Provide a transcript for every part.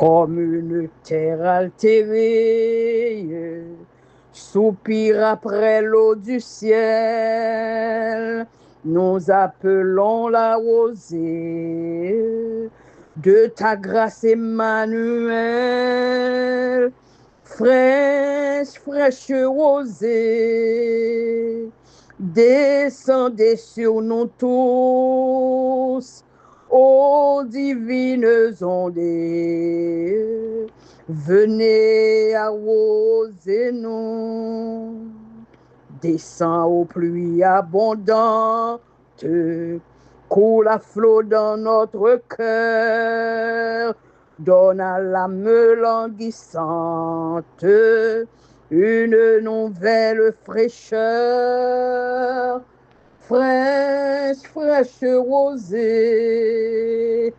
Comme une terre altérée, soupire après l'eau du ciel, nous appelons la rosée de ta grâce Emmanuel, fraîche, fraîche rosée, descendez sur nous tous, ô divines ondées, venez arroser nous, descend aux pluies abondantes, coule à flot dans notre cœur, donne à l'âme languissante une nouvelle fraîcheur. Fraîche, fraîche rosée,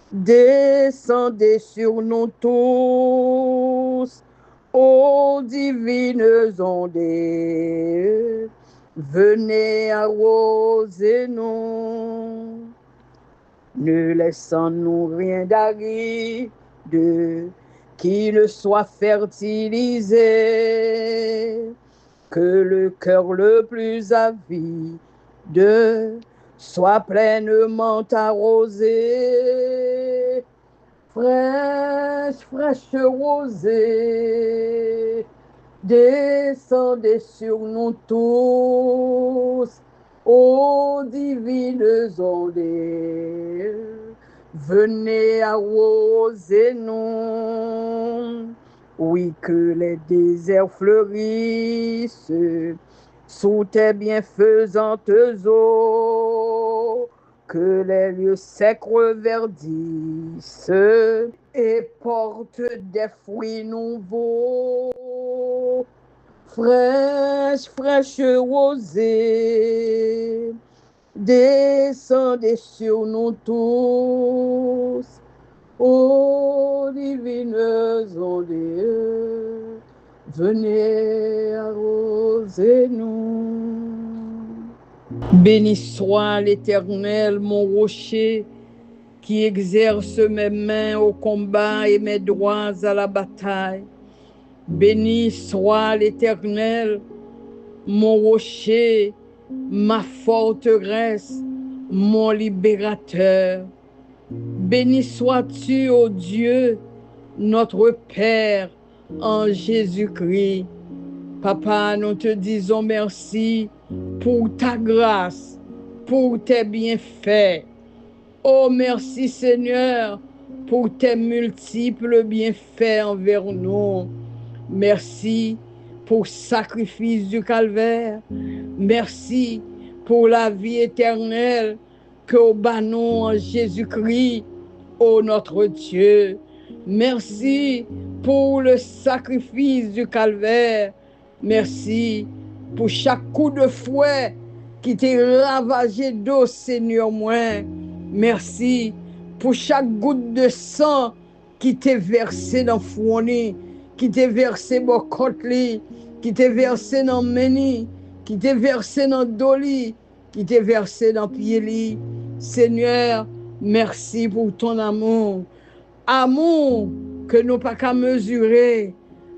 descendez sur nous tous, ô divines ondées, venez arroser nous, ne laissons-nous rien d'aride qui ne soit fertilisé, que le cœur le plus avide soit pleinement arrosé. Fraîche, fraîche rosée, descendez sur nous tous, ô divines ondées, venez arroser nous. Oui, que les déserts fleurissent sous tes bienfaisantes eaux, que les lieux secs reverdissent et portent des fruits nouveaux. Fraîche, fraîche rosée, descendez sur nous tous, ô divines ondées, venez arroser nous. Béni soit l'Éternel, mon rocher, qui exerce mes mains au combat et mes doigts à la bataille. Béni soit l'Éternel, mon rocher, ma forteresse, mon libérateur. Béni sois-tu, ô Dieu, notre Père, en Jésus-Christ. Papa, nous te disons merci pour ta grâce, pour tes bienfaits. Oh, merci Seigneur pour tes multiples bienfaits envers nous. Merci pour le sacrifice du calvaire. Merci pour la vie éternelle que au banon en Jésus-Christ, ô notre Dieu. Merci pour le sacrifice du calvaire. Merci pour chaque coup de fouet qui t'est ravagé d'eau, Seigneur moi. Merci pour chaque goutte de sang qui t'est versé dans fourni, qui t'est versé dans côte-li, qui t'est versé dans meni, qui t'est versé dans doli, qui t'est versé dans pied-li. Seigneur, merci pour ton amour. Amour que nous pas qu'à mesurer.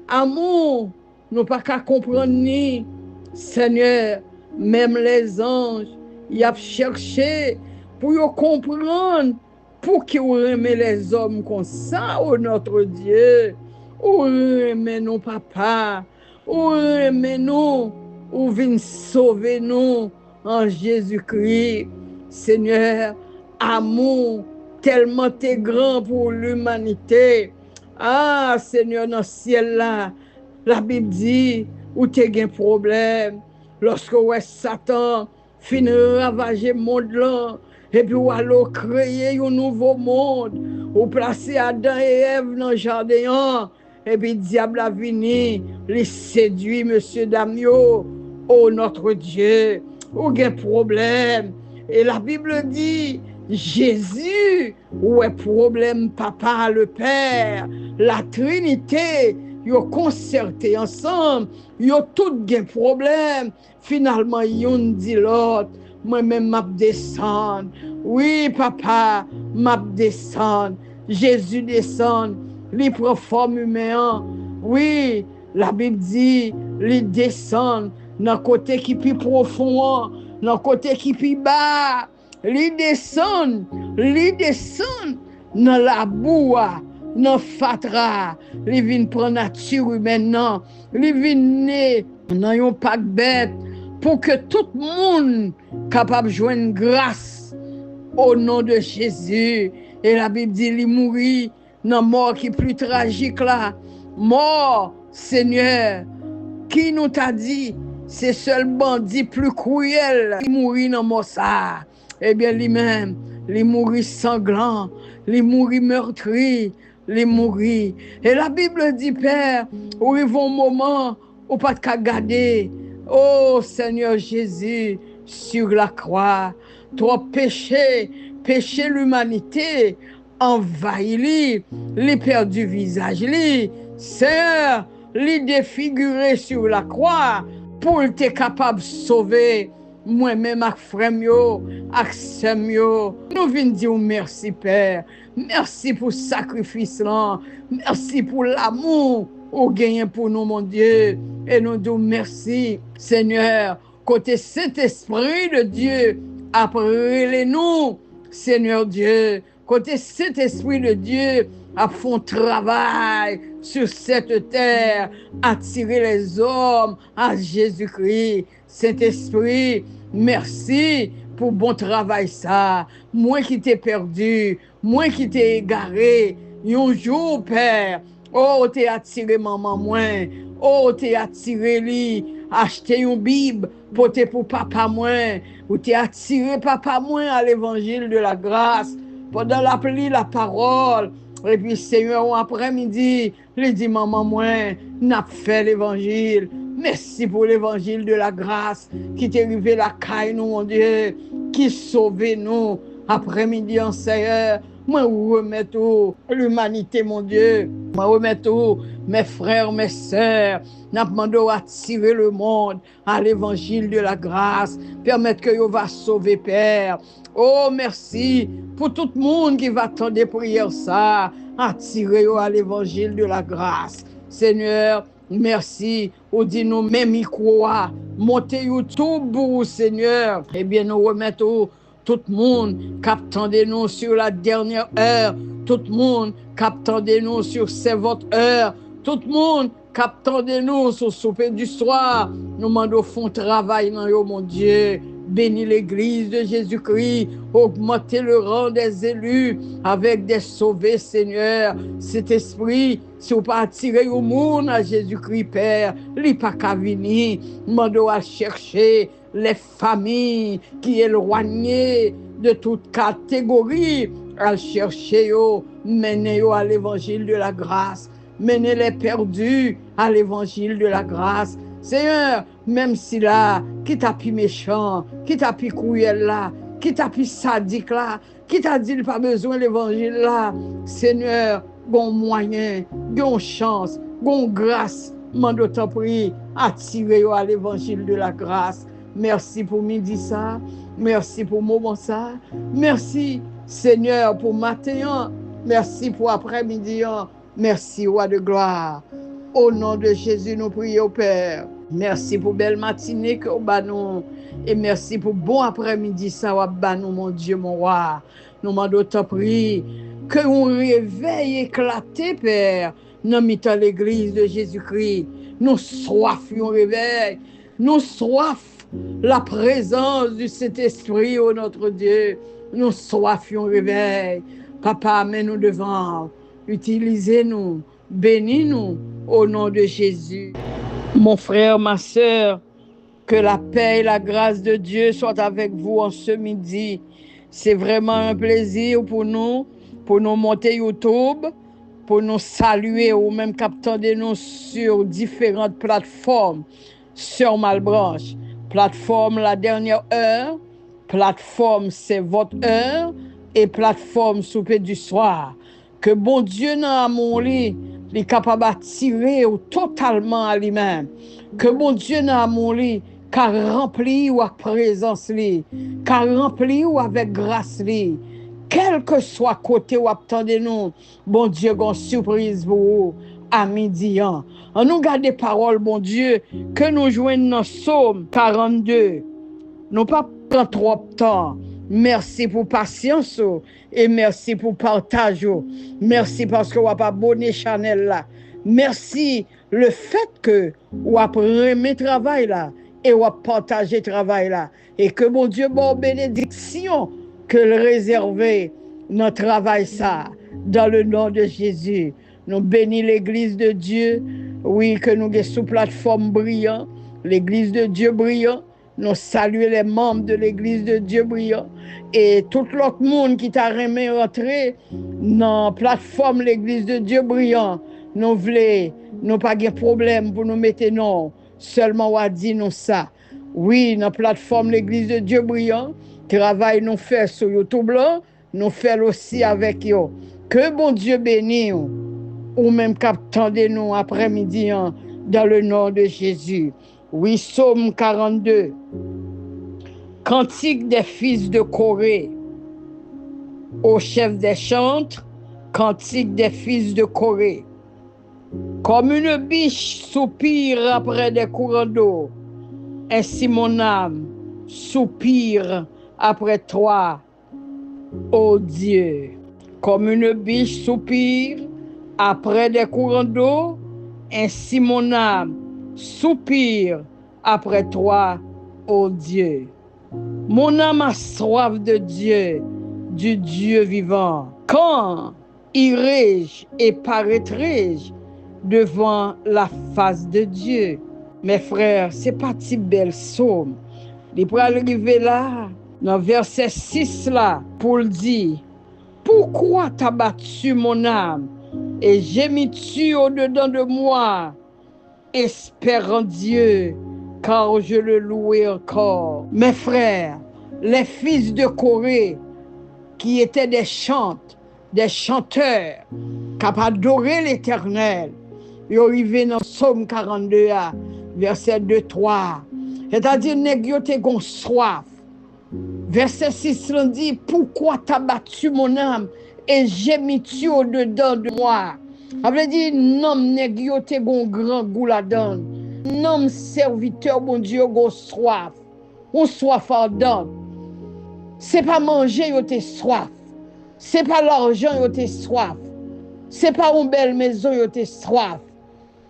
Amour, nous pas qu'à comprendre ni. Seigneur, même les anges, ils ont cherché pour comprendre pour qu'ils aiment les hommes comme ça, oh notre Dieu. Ou aimez nous, papa. Ou aimez nous. Ou viens sauver nous en Jésus-Christ. Seigneur, amour tellement t'es grand pour l'humanité. Ah, Seigneur, dans le ciel là, la Bible dit, où t'es un problème. Lorsque ouais, Satan finit de ravager le monde là, et puis ou alors créer un nouveau monde, ou placer Adam et Ève dans le jardin, et puis le diable a venu, les séduit, monsieur Damio, oh notre Dieu, ou un problème. Et la Bible dit, Jésus, où est problème, papa, le Père, la Trinité, ils ont concerté ensemble, ils ont tout un problème. Finalement, ils ont dit l'autre, moi-même, m'a descendre. Oui, papa, m'a descendre. Jésus descend li prend forme humaine. Oui, la Bible dit, li descend dans côté qui plus profond, dans côté qui plus bas. Li descend dans la boue, dans fatra. Li vient prendre nature humaine, li vient né dans un pack bête pour que tout le monde capable de joindre grâce au nom de Jésus. Et la Bible dit, il mourit dans la mort qui est plus tragique là. Mort, Seigneur, qui nous t'a dit, c'est seul bandit plus cruel qui mourit dans la mort ça. Eh bien, lui-même, il mourit sanglant, il mourit meurtri, il mourit. Et la Bible dit, Père, où il va un moment où pas de garder. Oh Seigneur Jésus, sur la croix, toi péché l'humanité, envahi les perdu visage li, Seigneur, les défiguré sur la croix, pour être capable de sauver moi-même avec frère avec sœur. Nous venons dire merci Père, merci pour le sacrifice là, merci pour l'amour au gain pour nous mon Dieu, et nous disons merci Seigneur, côté Saint-Esprit de Dieu, après nous Seigneur Dieu, côté Saint-Esprit de Dieu, à font travail sur cette terre, attirer les hommes à Jésus-Christ. Saint-Esprit, merci pour bon travail ça. Moi qui t'ai perdu, moi qui t'ai égaré, un jour, Père, oh, t'es attiré maman moins, oh, t'es attiré lui, acheter une Bible pour papa moins, ou t'es attiré papa moins à l'évangile de la grâce, pendant l'appli la parole. Et puis, Seigneur, après-midi, il dit, maman, moi, n'a fait l'évangile. Merci pour l'évangile de la grâce qui t'est arrivé la caille, nous, mon Dieu, qui sauve nous. Après-midi, en Seigneur, moi, remets tout l'humanité, mon Dieu. Moi, remets tout mes frères, mes sœurs. N'a demandé à attirer le monde à l'évangile de la grâce. Permettre que vous va sauver, Père. Oh, merci pour tout le monde qui va attendre des prières ça. Attirer à l'évangile de la grâce. Seigneur, merci. On dit nous même micro, montez YouTube, Seigneur. Eh bien, nous remettons tout le monde qui nous sur la dernière heure. Tout le monde qui nous sur c'est votre heure. Tout le monde qui nous sur souper du soir. Nous demandons font travail dans yo, mon Dieu. Bénis l'église de Jésus-Christ, augmentez le rang des élus avec des sauvés, Seigneur. Cet esprit, si vous pas attirer au monde à Jésus-Christ, Père, il pas qu'à venir, demandons à chercher les familles qui sont éloignées de toute catégorie, à chercher, mener à l'évangile de la grâce, mener les perdus à l'évangile de la grâce. Seigneur, même si là, qui t'a pu méchant, qui t'a pu cruel là, qui t'a pu sadique là, qui t'a dit qu'il pas besoin de l'évangile là, Seigneur, bon moyen, bon chance, bon grâce, mando t'en prie, attirez à l'évangile de la grâce. Merci pour midi ça, merci pour moment ça, merci Seigneur pour matin, merci pour après-midi, merci roi de gloire. Au nom de Jésus, nous prions, Père. Merci pour belle matinée que vous nous. Et merci pour bon après-midi, ça va nous, mon Dieu, mon roi. Nous demandons t'en prier que on réveille éclaté, Père, dans l'église de Jésus-Christ. Nous soif, on réveille. Nous soif la présence du Saint-Esprit, oh notre Dieu. Nous soif, on réveille. Papa, mets-nous devant. Utilisez-nous. Bénis-nous au nom de Jésus. Mon frère, ma sœur, que la paix et la grâce de Dieu soient avec vous en ce midi. C'est vraiment un plaisir pour nous monter YouTube, pour nous saluer ou même capter nous sur différentes plateformes, sur Malbranche. Plateforme La Dernière Heure, plateforme C'est Votre Heure et plateforme Souper du Soir. Que bon Dieu dans mon lit, il est capable d'attirer totalement à lui-même. Que bon Dieu dans mon lit, qu'a rempli ou avec présence li, qu'a rempli ou avec grâce li, quel que soit côté où attendez nous, bon Dieu, gon surprise pour vous à midi. On nous garde des paroles, bon Dieu, que nous joignons dans Psaume 42. Nous pas prendre trop de temps. Merci pour patience et merci pour partage. Merci parce que vous n'avez pas abonné Chanel là. Merci le fait que vous avez remis travail là et vous avez partagé travail là. Et que mon Dieu, bon bénédiction que le réserver notre travail ça dans le nom de Jésus. Nous bénissons l'église de Dieu. Oui, que nous sommes sous plateforme brillant. L'église de Dieu brillant. Nous saluons les membres de l'église de Dieu brillant et tout l'autre monde qui t'a remis rentrer dans la plateforme l'église de Dieu brillant. Nous voulons, nous pas de problème pour nous mettre non. Seulement on a dit nous ça. Oui, dans la plateforme l'église de Dieu brillant, travail nous fait sur YouTube là, nous fait aussi avec eux. Que bon Dieu bénisse ou même qu'attendez nous après-midi dans le nom de Jésus. Oui, Psaume 42. Cantique des fils de Corée. Au chef des chantres, cantique des fils de Corée. Comme une biche soupire après des courants d'eau, ainsi mon âme soupire après toi, ô Dieu. Comme une biche soupire après des courants d'eau, ainsi mon âme soupire après toi, ô Dieu. Mon âme a soif de Dieu, du Dieu vivant. Quand irai-je et paraîtrai-je devant la face de Dieu? Mes frères, c'est pas si bel psaume. Il peut arriver là, dans verset 6 là, pour le dire, pourquoi t'as battu mon âme et gémis-tu au-dedans de moi? Espère en Dieu, car je le louais encore. Mes frères, les fils de Corée, qui étaient des chantes, des chanteurs, qui ont adoré l'Éternel, ils arrivent dans Psaume 42, verset 2-3. C'est-à-dire, nèg te gon soif. Verset 6 dit, pourquoi t'as battu mon âme et gémis-tu au-dedans de moi? Ça veut dire, non, nèg yo te gon grand goût là-dedans. Non, serviteur, bon Dieu, gon soif. Ou soif ardente. C'est pas manger, yo te soif. C'est pas l'argent, yo te soif. C'est pas une belle maison, yo te soif.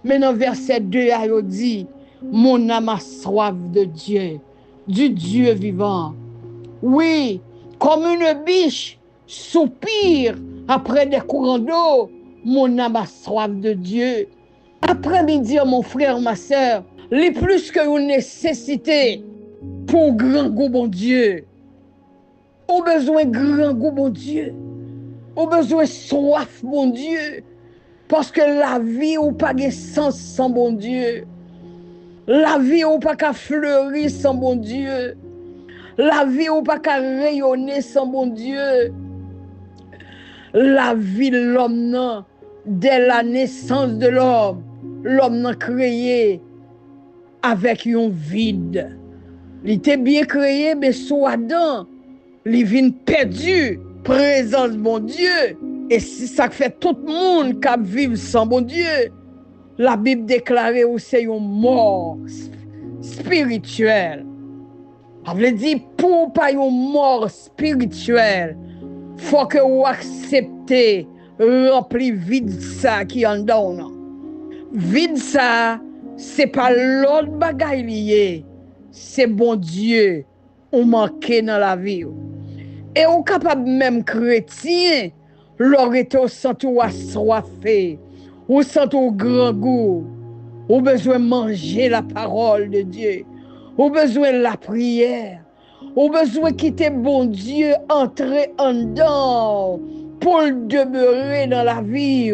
Mais dans verset 2, yo dit, mon âme a soif de Dieu, du Dieu vivant. Oui, comme une biche soupire après des courants d'eau, mon âme a soif de Dieu. Après-midi, mon frère, ma soeur, les plus que une nécessité pour grand goût, bon Dieu. Au besoin grand goût, bon Dieu. Au besoin soif, bon Dieu. Parce que la vie ou pas de sens sans bon Dieu. La vie ou pas qu'à fleurir sans bon Dieu. La vie ou pas qu'à rayonner sans bon Dieu. La vie l'homme non, dès la naissance de l'homme n'a créé avec un vide. Il était bien créé, mais sous Adam, il vient perdu, présence bon Dieu. Et si ça fait tout le monde qui vit sans bon Dieu, la Bible déclare que c'est une mort spirituelle. Ça veut dire, pour pas une mort spirituelle, il faut que vous acceptez remplir vide ça qui en donne. Vide ça, c'est pas l'autre bagaille lié, c'est bon Dieu on manque dans la vie. Et on capable même chrétien, l'aurait au sent ou assoiffé, ou sent au grand goût, ou besoin de manger la parole de Dieu, ou besoin de la prière, ou besoin de quitter bon Dieu, entrer en dedans pour le demeurer dans la vie,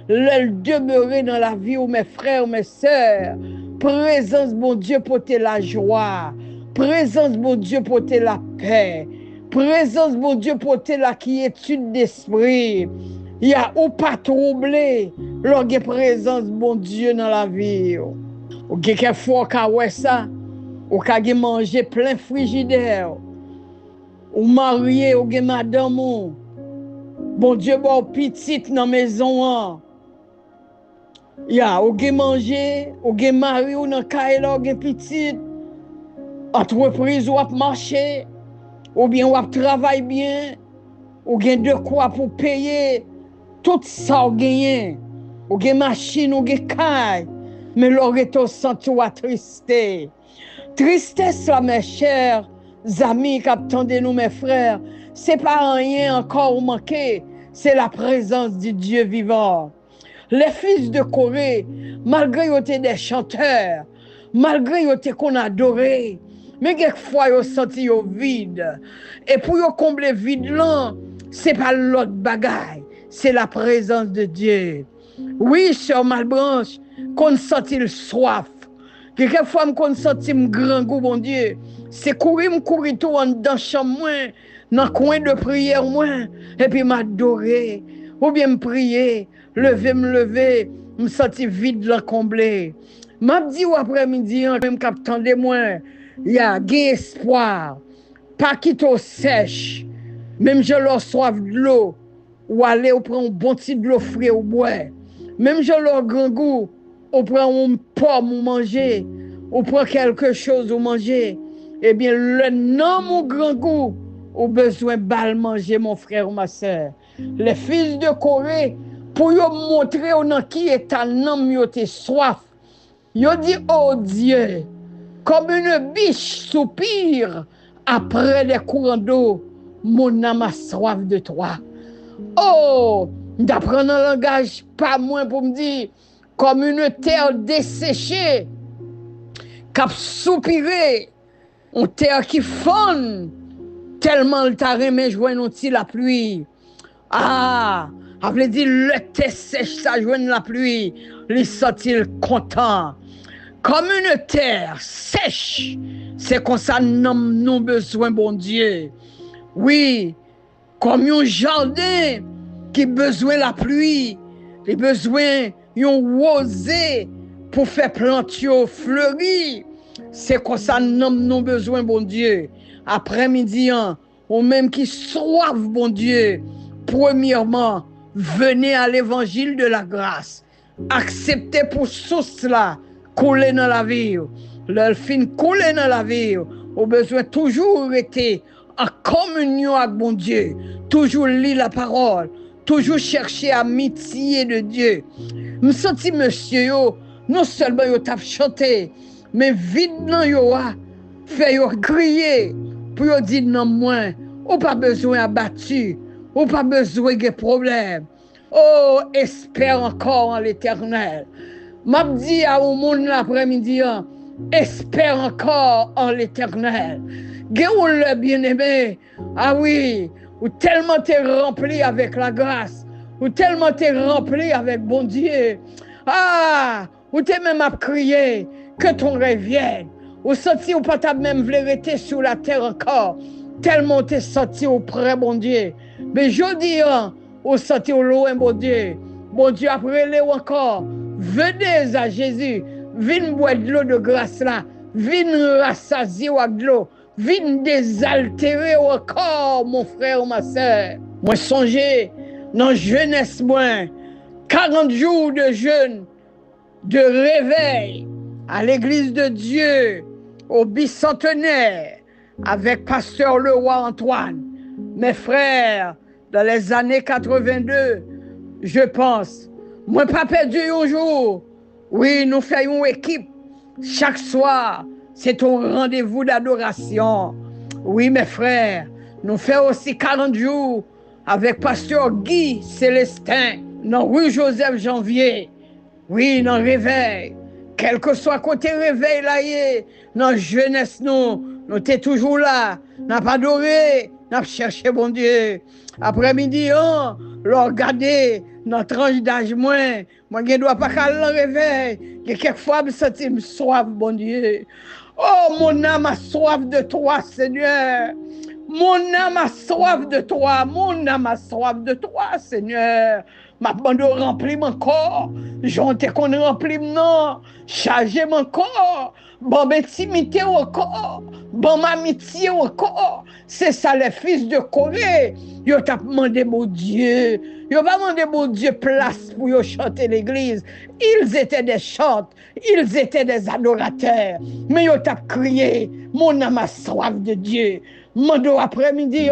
le demeurer dans la vie, mes frères, mes sœurs. Présence bon Dieu pour te la joie, présence bon Dieu pour te la paix, présence bon Dieu pour te la quiétude d'esprit. Il y a ou pas troublé, lorsque présence bon Dieu dans la vie. Ou quelquefois ka ouais ça, ou ka manger plein frigidaire, ou marié ou madame, Bon Dieu, bon petit dans maison. Ya, ou gen manger, ou gen mari ou nan kaye la, ou gen petit. Entreprise ou ap marché, ou bien ou ap travail bien, ou gen de quoi pour payer. Tout ça ou gen. Ou gen machine, ou gen kaye. Mais l'aurait senti ou attristé. Tristesse là, mes chers amis, qui attendent nous, mes frères, c'est pas rien encore manqué, c'est la présence du Dieu vivant. Les fils de Corée, malgré qu'ils étaient des chanteurs, malgré qu'ils étaient qu'on adorait, mais quelquefois ils ont senti vide. Et pour combler vide là, c'est pas l'autre bagaille, c'est la présence de Dieu. Oui, sœur Malbranche, qu'on senti le soif. Quelquefois, je senti un grand goût, bon Dieu. C'est courir tout dans la chambre, dans le coin de prière, et puis m'adorer. Ou bien me prier, me lever, me sentir vide, la combler. M'a dit après-midi, même capitaine de moi, il y a espoir. Pas quitter sèche. Même je leur soif de l'eau, ou aller ou prendre un bon petit de l'eau frais ou boire. Même je leur grand goût, ou prend une pomme ou manger, ou prend quelque chose ou manger, eh bien, le nom mon grand goût, ou besoin de manger, mon frère ou ma soeur. Les fils de Corée, pour yo montrer dans qui est un homme, yo te soif. Yo dit, oh Dieu, comme une biche soupire après les courants d'eau, mon âme a soif de toi. Oh, d'apprendre un langage pas moins pour me dire, comme une terre desséchée, qui soupiré, une terre qui fond, tellement le terrain mais joint la pluie. Ah, après dit le terre sèche, ça joint la pluie, les sortit content. Comme une terre sèche, c'est comme ça nous besoin, bon Dieu. Oui, comme un jardin qui a besoin de la pluie, qui a besoin d'un rosé pour faire planter fleurir. C'est comme ça nous besoin, bon Dieu. Après-midi, ou même qui soif, bon Dieu. Premièrement, venez à l'évangile de la grâce. Acceptez pour source là, couler dans la vie. Le fin couler dans la vie. Au besoin toujours être en communion avec bon Dieu. Toujours lire la parole. Toujours chercher amitié de Dieu. Je sens monsieur yo, non seulement yo t'a chanté, mais vite nan yo a fait yo crier pour yo dire non moins, ou pas besoin abattu, ou pas besoin de problème. Oh, espère encore en l'Éternel. M'a dit à au monde l'après-midi, espère encore en l'Éternel. Géou le bien-aimé, ah oui, ou tellement t'es rempli avec la grâce, ou tellement t'es rempli avec bon Dieu. Ah, ou t'es même à crier que ton rêve vienne. Ou senti ou pas t'as même voulu rester sur la terre encore. Tellement t'es senti auprès bon Dieu. Mais je dis, ou senti au loin bon Dieu. Bon Dieu après les encore. Venez à Jésus. Viens boire de l'eau de grâce là. Viens rassasier avec de l'eau. Viens désaltérer encore mon frère ou ma soeur. Moi songez dans jeunesse moi. 40 jours de jeûne, de réveil à l'église de Dieu, au bicentenaire, avec pasteur Leroy Antoine. Mes frères, dans les années 82, je pense, moi pas perdu un jour. Oui, nous faisons une équipe. Chaque soir, c'est un rendez-vous d'adoration. Oui, mes frères, nous faisons aussi 40 jours avec pasteur Guy Célestin, dans rue Joseph Janvier. Oui, dans le réveil. Quel que soit côté réveil là, dans la jeunesse, nous sommes toujours là. Nous n'avons pas adoré, nous avons cherché bon Dieu. Après-midi, nous regardez notre tranche d'âge moins. Moi, je ne dois pas aller dans le réveil. Quelquefois, je me sens soif, bon Dieu. Oh, mon âme a soif de toi, Seigneur. Mon âme a soif de toi. Mon âme a soif de toi, Seigneur. Ma bande remplit mon corps. J'en qu'on remplit non. Chargez mon corps. bon intimité encore, bon amitié encore. C'est ça les fils de Corée. Yo t'a demandé mon Dieu. Yo pas demandé mon Dieu place pour yo chanter l'église. Ils étaient des chantes, ils étaient des adorateurs. Mais yo t'a crié, mon âme a soif de Dieu. Mando après-midi,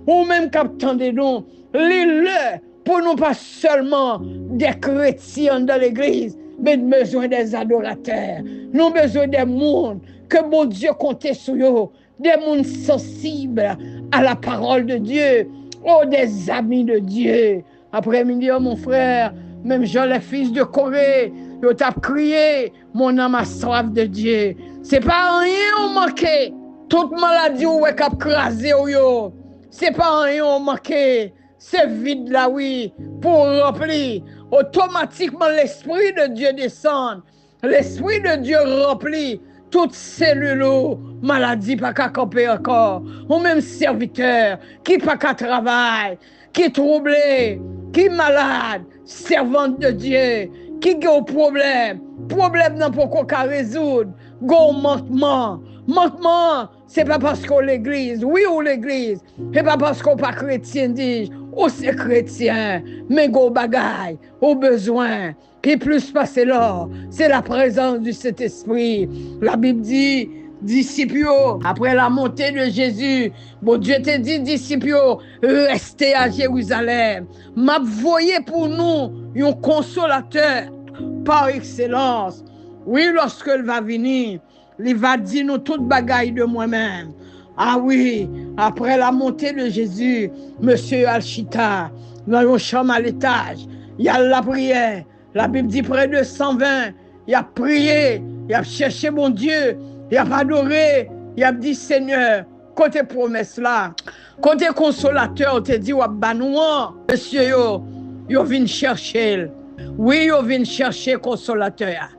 ou même captant de nous, les pour nous pas seulement des chrétiens dans l'église, mais besoin des adorateurs. Nous avons besoin des mondes que mon Dieu compte sur eux, des mondes sensibles à la parole de Dieu, oh, des amis de Dieu. Après-midi, mon frère, même Jean, le fils de Corée, il t'a crié, mon âme a soif de Dieu. C'est pas rien au manqué. Toute maladie ou est cap crasé ou yo. C'est pas rien au manqué. C'est vide là, oui, pour remplir. Automatiquement, l'Esprit de Dieu descend. L'Esprit de Dieu remplit toutes cellules, maladie pas qu'à camper encore. Ou même serviteur, qui pas qu'à travailler, qui troublé, qui malade, servante de Dieu, qui a un problème n'a pas qu'à résoudre, go manquement. Manquement, c'est pas parce qu'on l'église, oui ou l'église, c'est pas parce qu'on pas chrétien, dis ou c'est chrétien, mais go bagaille, au besoin, qui plus passe là, c'est la présence du Saint-Esprit. La Bible dit, disciples, après la montée de Jésus, bon Dieu te dit, disciples, restez à Jérusalem. M'a voyé pour nous un consolateur par excellence. Oui, lorsqu'il va venir, il va dire nous toute bagaille de moi-même. Ah oui, après la montée de Jésus, Monsieur Alchita, dans une chambre à l'étage, il y a la prière. La Bible dit près de 120, il a prié, il a cherché mon Dieu, il a adoré, il a dit Seigneur, côté promesse là, côté consolateur, on te dit, banouan, monsieur yo vient chercher. Oui, yo vient chercher consolateur.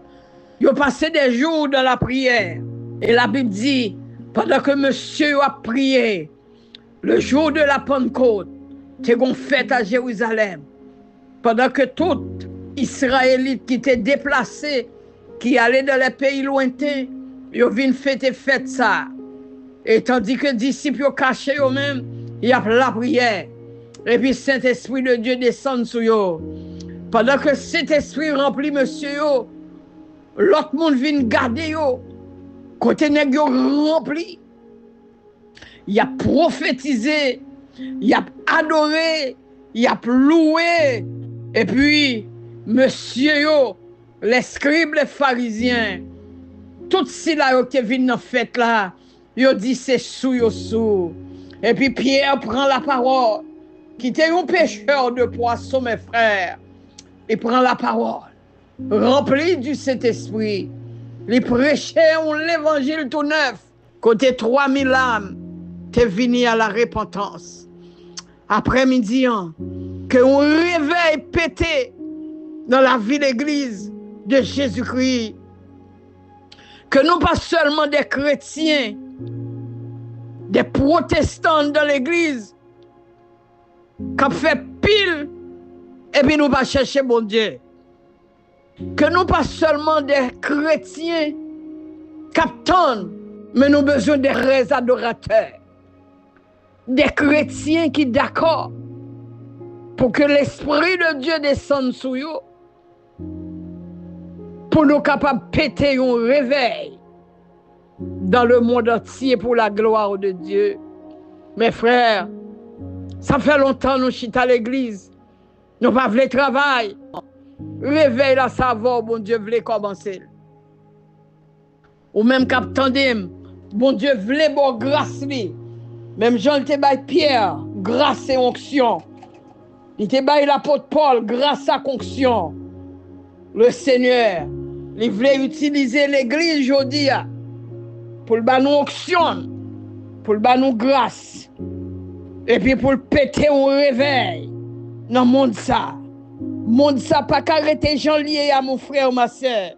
Yo passé des jours dans la prière. Et la Bible dit, pendant que monsieur a prié, le jour de la Pentecôte, t'es gon fête à Jérusalem. Pendant que tout Israélite qui était déplacé, qui allait dans les pays lointains, yo vinn fêter fête ça. Et tandis que les disciples ont caché eux-mêmes, il y a la prière. Et puis Saint-Esprit de Dieu descend sur eux. Pendant que Saint-Esprit remplit monsieur yo, l'autre monde vient garder yo. Côté nèg yo rempli. Il a prophétisé, il a adoré, il a loué. Et puis, monsieur yo, les scribes, les pharisiens, tout si là qui viennent dans fête là, yo dit c'est sous yo sous. Et puis Pierre prend la parole, qui était un pêcheur de poissons, mes frères. Il prend la parole, rempli du Saint-Esprit. Il prêchait l'évangile tout neuf. Côté 3000 âmes, t'es venu à la repentance. Après-midi, que on réveille pété dans la vie de l'église de Jésus-Christ. Que nous pas seulement des chrétiens, des protestants dans l'église, qui fait pile, et puis nous pas chercher bon Dieu. Que nous pas seulement des chrétiens qui attendent, mais nous avons besoin des vrais adorateurs. Des chrétiens qui d'accord pour que l'Esprit de Dieu descende sur eux, pour nous capables de péter un réveil dans le monde entier pour la gloire de Dieu. Mes frères, ça fait longtemps que nous sommes à l'église. Nous pas voulu travail. Réveil la savoir, bon Dieu voulait commencer. Ou même capitaine, bon Dieu voulait bon grâce lui. Même Jean te bail Pierre, grâce et onction. Il te bail l'apôtre Paul, grâce à onction. Le Seigneur, il voulait utiliser l'église aujourd'hui pour le ban onction, pour le ban grâce. Et puis pour le péter au réveil dans le monde ça. Monde ça pas qu'arrêter gens liés à mon frère ou ma soeur.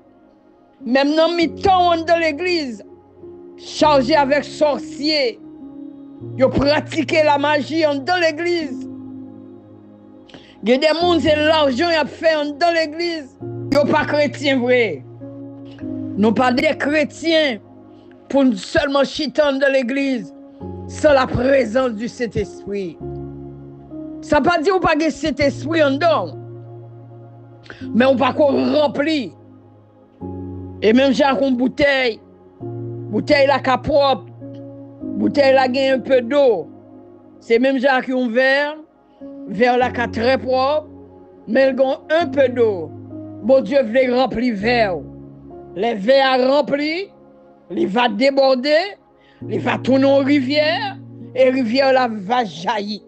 Même dans mi-temps dans l'église, chargé avec sorciers, ils pratiqué la magie dans l'église. Il y a des gens c'est l'argent qu'ils ont fait dans l'église. Ils sont pas chrétiens vrai. Nous pas des chrétiens pour seulement chitons de l'église sans la présence du Saint-Esprit. Ça ne veut pas dire qu'on n'a pas de Saint-Esprit en dedans, mais on pas qu'on remplit. Et même j'ai une bouteille la cap propre, bouteille la gagne un peu d'eau. C'est même j'ai un verre la cap très propre, mais il gagne un peu d'eau. Bon Dieu veut remplir verre. Les verres remplis, il va déborder, il va tourner en rivière, et la rivière là va jaillir.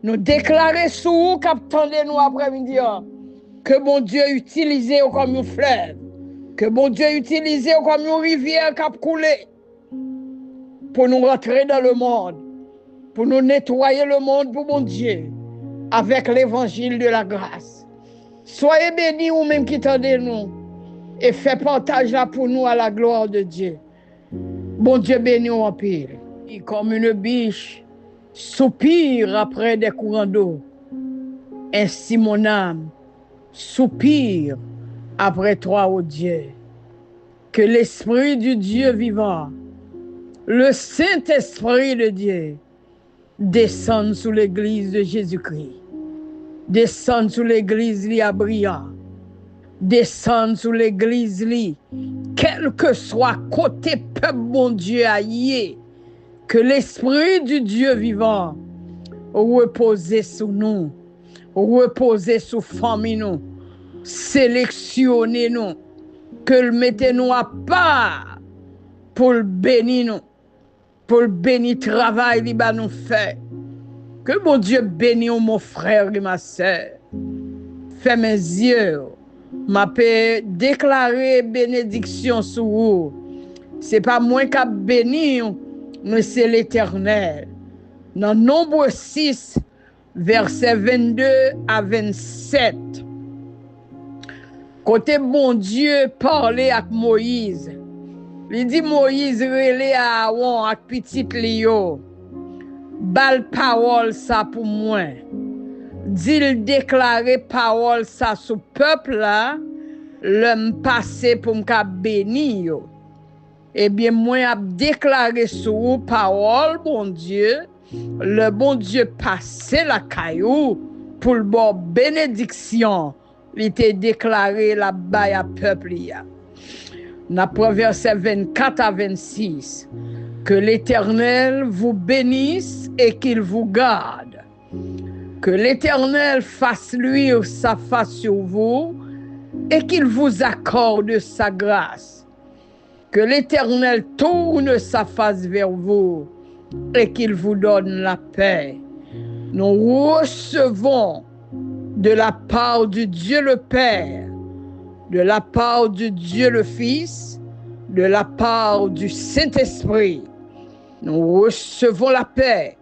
Nous déclarer sous vous, qu'attendez nous après-midi, que bon Dieu utilise comme un fleuve, que bon Dieu utilise comme une rivière qui a coulé pour nous rentrer dans le monde, pour nous nettoyer le monde pour bon Dieu, avec l'évangile de la grâce. Soyez bénis ou même qui tendez nous, et faites partage là pour nous à la gloire de Dieu. Bon Dieu béni en pile. Comme une biche soupire après des courants d'eau, ainsi mon âme soupire après toi, ô Dieu. Que l'Esprit du Dieu vivant, le Saint-Esprit de Dieu, descende sous l'église de Jésus-Christ, descende sous l'église li à Bria, descende sous l'église li, quel que soit côté peuple bon Dieu aillé, que l'Esprit du Dieu vivant repose sous nous, repose sous famille nous, sélectionner nous, que le mette nous à part pour le bénir nous, pour le bénir travail li ba nous fait. Que mon Dieu bénisse mon frère et ma soeur. Fais mes yeux, m'a déclarer bénédiction sur vous. C'est pas moi qui béni, mais c'est l'Éternel. Dans Nombre 6, versets 22 à 27. Côté bon Dieu parlait avec Moïse. Il dit Moïse relé à Aaron avec petit Lio. Bal parole ça pour moi. Dit déclarer parole ça sous peuple là, l'homme passé pour me bénir. Eh bien moi a déclaré sous parole bon Dieu, le bon Dieu passé la caillou pour le bon bénédiction. Il était déclaré la baille à peuple ya. Dans verset 24 à 26. Que l'Éternel vous bénisse et qu'il vous garde. Que l'Éternel fasse luire sa face sur vous et qu'il vous accorde sa grâce. Que l'Éternel tourne sa face vers vous et qu'il vous donne la paix. Nous recevons de la part du Dieu le Père, de la part du Dieu le Fils, de la part du Saint-Esprit. Nous recevons la paix,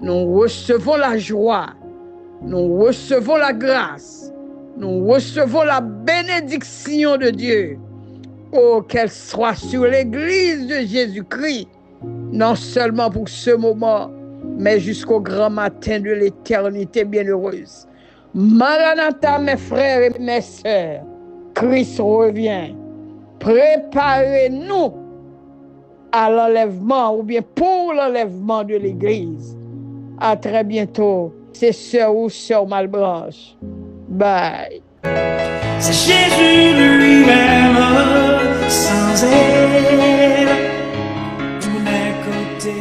nous recevons la joie, nous recevons la grâce, nous recevons la bénédiction de Dieu. Oh, qu'elle soit sur l'église de Jésus-Christ, non seulement pour ce moment, mais jusqu'au grand matin de l'éternité bienheureuse. Maranatha, mes frères et mes sœurs, Christ revient. Préparez-nous à l'enlèvement ou bien pour l'enlèvement de l'église. À très bientôt. C'est Sœur ou Sœur Malbranche. Bye. C'est Jésus lui-même, sans elle, tout n'est côté.